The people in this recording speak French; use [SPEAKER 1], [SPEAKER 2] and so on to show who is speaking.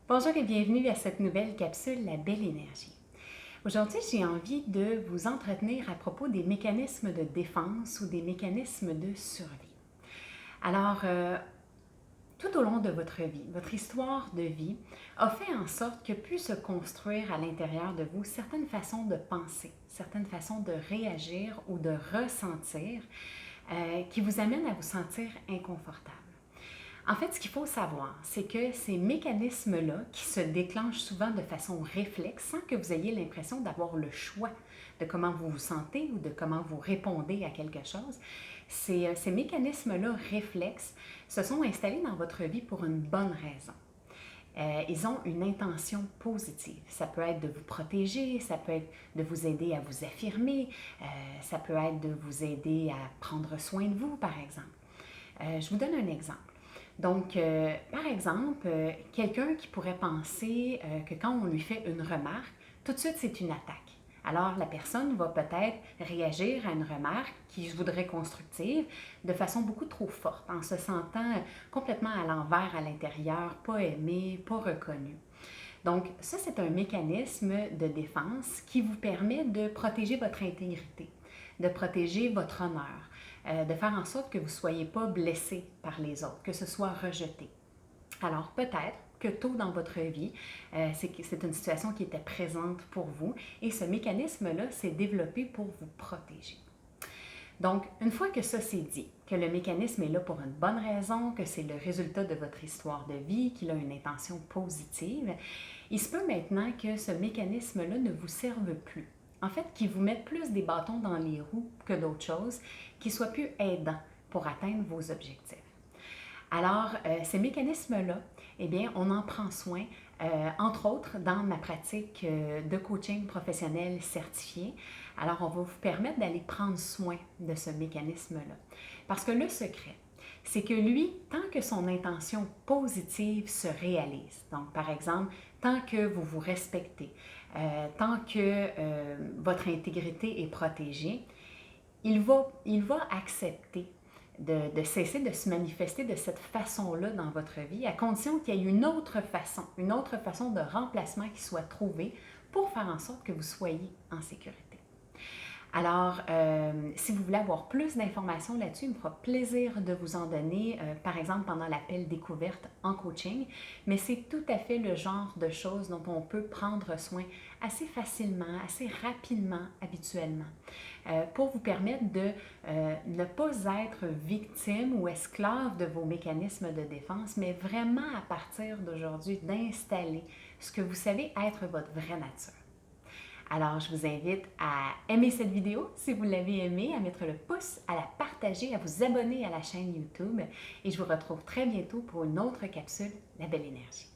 [SPEAKER 1] Bonjour et bienvenue à cette nouvelle capsule La Belle Énergie. Aujourd'hui, j'ai envie de vous entretenir à propos des mécanismes de défense ou des mécanismes de survie. Alors, tout au long de votre vie, votre histoire de vie a fait en sorte que pu se construire à l'intérieur de vous certaines façons de penser, certaines façons de réagir ou de ressentir qui vous amènent à vous sentir inconfortable. En fait, ce qu'il faut savoir, c'est que ces mécanismes-là, qui se déclenchent souvent de façon réflexe, sans que vous ayez l'impression d'avoir le choix de comment vous vous sentez ou de comment vous répondez à quelque chose, ces mécanismes-là réflexes se sont installés dans votre vie pour une bonne raison. Ils ont une intention positive. Ça peut être de vous protéger, ça peut être de vous aider à vous affirmer, ça peut être de vous aider à prendre soin de vous, par exemple. Je vous donne un exemple. Donc, par exemple, quelqu'un qui pourrait penser que quand on lui fait une remarque, tout de suite, c'est une attaque. Alors, la personne va peut-être réagir à une remarque qui je voudrais constructive de façon beaucoup trop forte, en se sentant complètement à l'envers à l'intérieur, pas aimé, pas reconnu. Donc, ça, c'est un mécanisme de défense qui vous permet de protéger votre intégrité, de protéger votre honneur, de faire en sorte que vous ne soyez pas blessé par les autres, que ce soit rejeté. Alors, peut-être que tôt dans votre vie, c'est une situation qui était présente pour vous et ce mécanisme-là s'est développé pour vous protéger. Donc, une fois que ça c'est dit, que le mécanisme est là pour une bonne raison, que c'est le résultat de votre histoire de vie, qu'il a une intention positive, il se peut maintenant que ce mécanisme-là ne vous serve plus. En fait, qu'il vous mette plus des bâtons dans les roues que d'autres choses, qu'il soit plus aidant pour atteindre vos objectifs. Alors, ces mécanismes-là, eh bien, on en prend soin, entre autres dans ma pratique de coaching professionnel certifié. Alors, on va vous permettre d'aller prendre soin de ce mécanisme-là. Parce que le secret, c'est que lui, tant que son intention positive se réalise, donc par exemple, tant que vous vous respectez, tant que votre intégrité est protégée, il va accepter de cesser de se manifester de cette façon-là dans votre vie, à condition qu'il y ait une autre façon de remplacement qui soit trouvée pour faire en sorte que vous soyez en sécurité. Alors, si vous voulez avoir plus d'informations là-dessus, il me fera plaisir de vous en donner, par exemple pendant l'appel découverte en coaching, mais c'est tout à fait le genre de choses dont on peut prendre soin assez facilement, assez rapidement, habituellement, pour vous permettre de ne pas être victime ou esclave de vos mécanismes de défense, mais vraiment à partir d'aujourd'hui d'installer ce que vous savez être votre vraie nature. Alors, je vous invite à aimer cette vidéo si vous l'avez aimée, à mettre le pouce, à la partager, à vous abonner à la chaîne YouTube et je vous retrouve très bientôt pour une autre capsule La Belle Énergie.